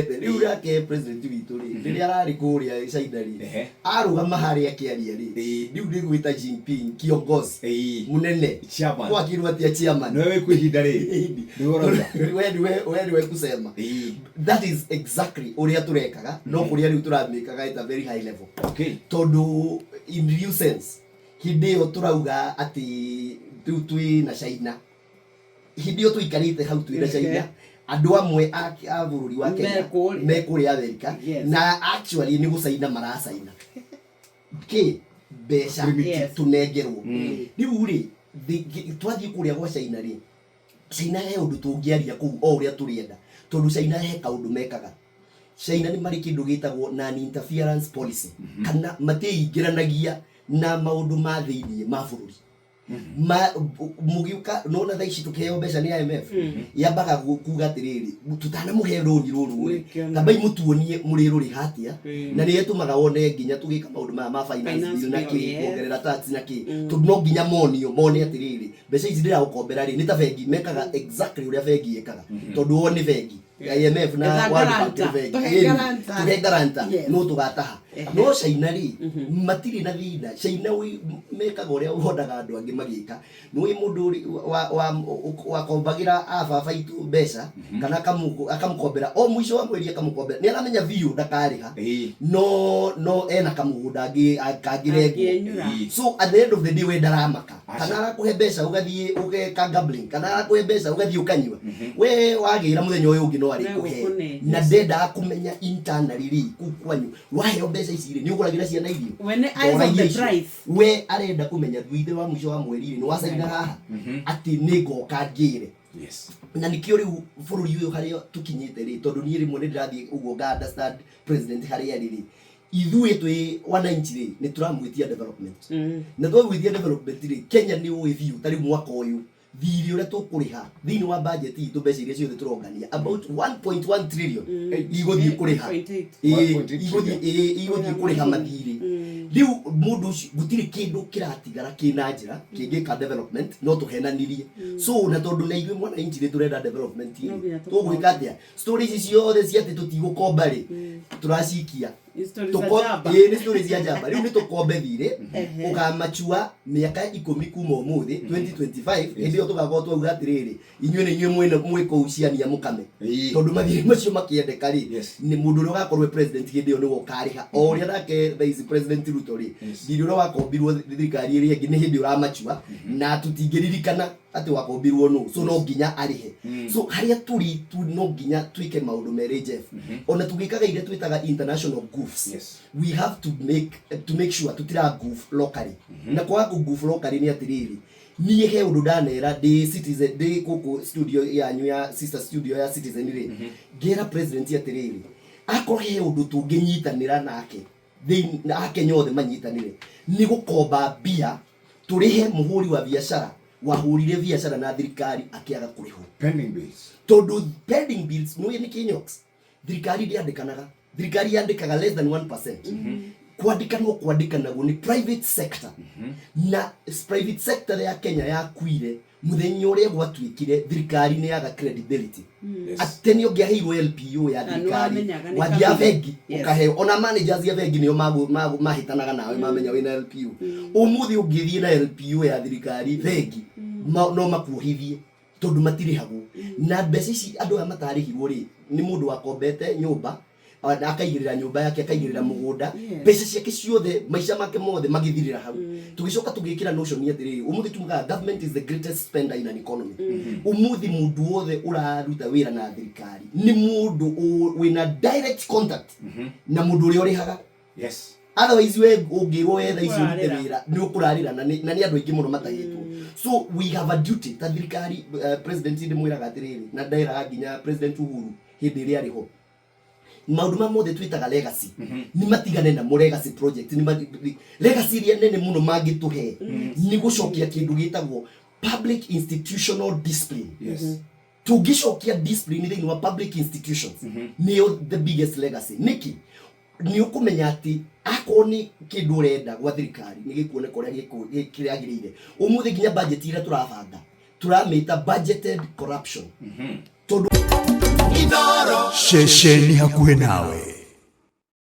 riu yake president witu ri riria arari kuria China-ri arugama haria kiaria ri riu ndigwita Jinping kiongozi munene kwa kirwa tia chairman wewe kuhinda ri wewe kusema that is exactly uria turekaga no kuria riu turamikaga at a very high level. Okay, tondu in real sense hidio turauga ati tui na China hidio tuikarite hau tui na China andu amwe a bururi wa Kenya me kuria America na actually ni gucaina maracaina ke besha tunengerwo riu ri twathi kuria gwa China ri China he undu tungiaria ku o uria turienda tondu China he kaundu mekaga. China ni mari kindu gitagwo non interference policy kana matiingiranagia na maundu ma thiini ma bururi mugiuka nona thaici tukiheo mbeca ni IMF yambaga kuga atiriri tutana muhe roni ruru kabai mutuonie muri ruri hatia na ni yetumaga wone nginya tugika maundu ma finance bill na ki kuongerera tax na ki no nginya mone atiriri mbeca ici ndira gukombera ri ni ta bengi mekaga exactly uria bengi yekaga tondu woni bengi IMF na World Bank bengi garanta no tugataha no China ri matiri na thina China wi mekaga uria uhodaga andu angi magika no wi mundu wa kombagira ababa itu mbeca kana akamukombera o mwisho wa mweri akamukombera ni aramenya view ndakariha no ena kamugunda akagirego so at the end of the day we ndaramaka kana arakuhe mbeca ugathie ugeka gambling kana arakuhe mbeca ugathie ukanywa we wagira muthenya uyu ungi no ari kuhe na ndenda kumenya internally ri kwanyu wahe mbeca ici ri ni uguragira ciana irio when eyes of the price we arenda kumenya thuithe wa mwisho wa mweri ni wacaina haha ati ni ngoka ngire na nikio riu bururi uyu haria tukinyite ri tondu ni rimwe ndirathie ugo ga understand president haria ri ithuĩ twi wananchi ri ni turamwitia development na twagwitia development ri Kenya ni uithio tari mwaka uyu thiri uria tukuriha thini wa budget itu mbeca iria ciothe turongania about 1.1 trillion iguthie kuriha iguthie kuriha mathiri riu mundu gutiri kindu kiratigara kina njira kingika development no tuhenanirie so na tondu na ithuĩ mwananchi ri turenda development tugwika atia stories ciothe ciati tutigukomba ri turacikia ni stories cia jamba riu ni tukombe thire ukamachua miaka 10 kuma umuthi 2025 ndio tugakorwo twauga atiriri inyuĩ ni inyuĩ mwiko uciania mukame tondu mathiri macio makiendeka ri ni mundu uria ugakorwo president hindi yo ni gukariha o uria nake vice president Ruto ri thiri uria wakombirwo thirikari iri ingi ni hindi uramachua na tutingiririkana ati wakombirwo no so no nginya arihe so haria turi no nginya twike maundu mere Jeff ona tugikaga ire twitaga international goofs we have to make sure tutira goof locally na kwa goof locally ni atiriri niye he undu ndanera the citizen the koko studio yanyu ya sister studio ya Citizen ri gera president atiriri akohe undu tunginyitanira nake na Akenya othe manyitanire ni gukomba bia turihe muhuri wa biashara wahurire biashara na thirikari akiaga kuriho pending bills tondu pending bills no ni kinyox thirikari thirikari yandikaga less than 1% kwandikanago ni private sector na private sector ya Kenya ya kuire muthenya uria gwatwikire thirikari ni yaga credibility ateni ongiahirwo LPO ya thirikari wathia bengi ukahe ona managers ya bengi nio mahitanaga nawe mamenya wina LPO umuthi ungithie na LPO ya thirikari bengi no makuhithie tondu matirihagwo na mbeca ici andu amatarihirwo ri ni mundu wakombete nyumba akaigirira nyumba yake akaigirira mugunda mbeca ciake ciothe maisha make mothe magithirira hau tugicoka tugikira notion ya thiri umuthi tumuga government is the greatest spender in an economy umuthi mundu wothe uraruta wira na thirikari ni mundu wina direct contact na mundu uri orihaga otherwise we ungirwo wetha icio wira ni ukurarira na ni andu aingi muno matagitwo so we have a duty ta thirikari president ndi mwiraga atiriri na ndairaga nginya president Uhuru hindi ri ariho maundu mamothe twitaga legacy ni matigane na legacy project ni legacy ria nene muno mangituhe ni gucokia kindu gitagwo public institutional discipline tugicokia discipline thini wa public institutions ni the biggest legacy niki ni ukumenya ati akoni kindu urenda gwa thirikari ni gikuone koria gikiriagirire umuthi nginya budget ira turabanga turamita budgeted corruption tondu ceceni hakuhĩ nawe.